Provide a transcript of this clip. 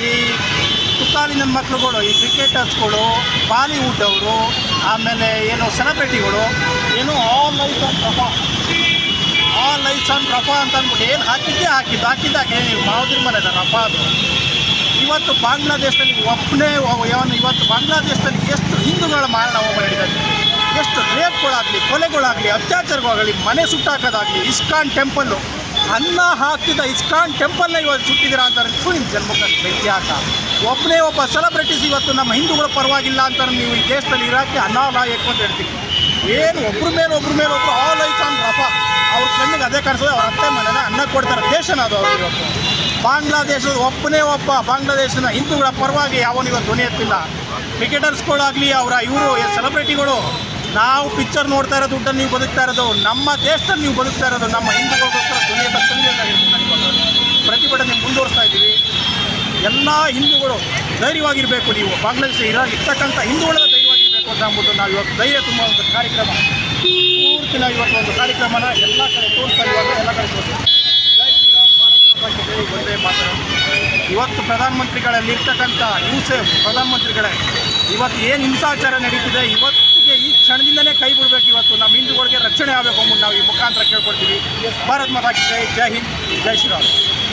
ಈ ತುಕಾಲಿನ ಮಕ್ಕಳುಗಳು, ಈ ಕ್ರಿಕೆಟರ್ಸ್ಗಳು, ಬಾಲಿವುಡ್ ಅವರು, ಆಮೇಲೆ ಏನು ಸೆಲೆಬ್ರಿಟಿಗಳು, ಏನು ಆಲ್ ಲೈಫ್ ಆನ್ ರಫಾ ಅಂತ ಅಂದ್ಬಿಟ್ಟು ಏನು ಹಾಕಿದ್ದಾಗೆ ಮಾವುದ್ರ ಮನೆ ರಫಾ ಅದು. ಇವತ್ತು ಬಾಂಗ್ಲಾದೇಶದಲ್ಲಿ ಇವತ್ತು ಬಾಂಗ್ಲಾದೇಶದಲ್ಲಿ ಎಷ್ಟು ಹಿಂದೂಗಳ ಮಾರಣ ಹೋಮ ನಡೀತದೆ, ಎಷ್ಟು ರೇಪ್ಗಳಾಗಲಿ, ಕೊಲೆಗಳಾಗಲಿ, ಅತ್ಯಾಚಾರಗಳಾಗಲಿ, ಮನೆ ಸುಟ್ಟಾಕೋದಾಗಲಿ, ಇಸ್ಕಾನ್ ಟೆಂಪಲ್ಲು ಅನ್ನ ಹಾಕ್ತಿದ್ದ ಇಸ್ಕಾನ್ ಟೆಂಪಲ್ನ ಇವತ್ತು ಸುಟ್ಟಿದ್ದೀರಾ ಅಂತಾರೆ. ನಿಮ್ಮ ಜನ್ಮಕ್ಕೆ ವ್ಯತ್ಯಾಸ. ಒಬ್ಬ ಸೆಲೆಬ್ರಿಟೀಸ್ ಇವತ್ತು ನಮ್ಮ ಹಿಂದೂಗಳ ಪರವಾಗಿಲ್ಲ ಅಂತಾರೆ. ನೀವು ಈ ದೇಶದಲ್ಲಿ ಇರೋಕ್ಕೆ ಅನಾಲಾಯಕ ಅಂತ ಹೇಳ್ತೀವಿ. ಏನು ಒಬ್ಬರ ಮೇಲೆ ಒಬ್ಬರು ಆಲ್ ಲೈಫ್ ಆನ್ ರಫಾ. ಅವ್ರ ಕಣ್ಣಿಗೆ ಅದೇ ಕಾಣಿಸೋದು. ಅವ್ರ ಅತ್ತೆ ಮನೆನ ಅನ್ನ ಕೊಡ್ತಾರೆ. ದೇಶನ ಅದು ಅವ್ರು ಇವತ್ತು. ಬಾಂಗ್ಲಾದೇಶದ ಒಬ್ಬ ಬಾಂಗ್ಲಾದೇಶದ ಹಿಂದೂಗಳ ಪರವಾಗಿ ಯಾವನು ಇವತ್ತು ಧ್ವನಿ ಎತ್ತಿಲ್ಲ. ಕ್ರಿಕೆಟರ್ಸ್ಗಳಾಗಲಿ, ಇವರು ಸೆಲೆಬ್ರಿಟಿಗಳು, ನಾವು ಪಿಕ್ಚರ್ ನೋಡ್ತಾ ಇರೋ ದುಡ್ಡನ್ನು ನೀವು ಬದುಕ್ತಾ ಇರೋದು, ನಮ್ಮ ದೇಶದಲ್ಲಿ ನೀವು ಬದುಕ್ತಾ ಇರೋದು, ನಮ್ಮ ಹಿಂದೂಗಳಿಗೋಸ್ಕರ ಧ್ವನಿ ಎತ್ತಬೇಕಾಗಿರ್ತೀನಿ. ಪ್ರತಿಭಟನೆ ಮುಂದುವರಿಸ್ತಾ ಇದ್ದೀವಿ. ಎಲ್ಲ ಹಿಂದೂಗಳು ಧೈರ್ಯವಾಗಿರಬೇಕು. ನೀವು ಬಾಂಗ್ಲಾದೇಶ ಇರ್ತಕ್ಕಂಥ ಹಿಂದೂಗಳ ಧೈರ್ಯವಾಗಿರಬೇಕು ಅಂತ ಅಂದ್ಬಿಟ್ಟು ನಾವು ಇವತ್ತು ಧೈರ್ಯ ತುಂಬ ಒಂದು ಕಾರ್ಯಕ್ರಮ ಪೂರ್ತಿ ನಾವು ಇವತ್ತು ಒಂದು ಕಾರ್ಯಕ್ರಮನ ಎಲ್ಲ ಕಡೆ ತೋರಿಸ್ತಾ ಇವಾಗ ಎಲ್ಲ ಕಡೆ ತೋರಿಸ್ತೀವಿ. ಜೈ ಶ್ರೀರಾಮ್, ಭಾರತ್ ಮಾತಾ ಕಿ ಜೈ, ವಂದೇ ಮಾತರಂ. ಇವತ್ತು ಪ್ರಧಾನಮಂತ್ರಿಗಳಲ್ಲಿ ಇರ್ತಕ್ಕಂಥ ಪ್ರಧಾನಮಂತ್ರಿಗಳೇ ಇವತ್ತು ಏನು ಹಿಂಸಾಚಾರ ನಡೀತಿದೆ, ಇವತ್ತಿಗೆ ಈ ಕ್ಷಣದಿಂದಲೇ ಕೈ ಬಿಡಬೇಕು. ಇವತ್ತು ನಮ್ಮ ಹಿಂದೂಗಳಿಗೆ ರಕ್ಷಣೆ ಆಗಬೇಕು ಅಂದ್ಬಿಟ್ಟು ನಾವು ಈ ಮುಖಾಂತರ ಕೇಳ್ಕೊಳ್ತೀವಿ. ಭಾರತ್ ಮಾತಾ ಕಿ ಜೈ, ಜೈ ಹಿಂದ್, ಜೈ ಶ್ರೀರಾಮ್.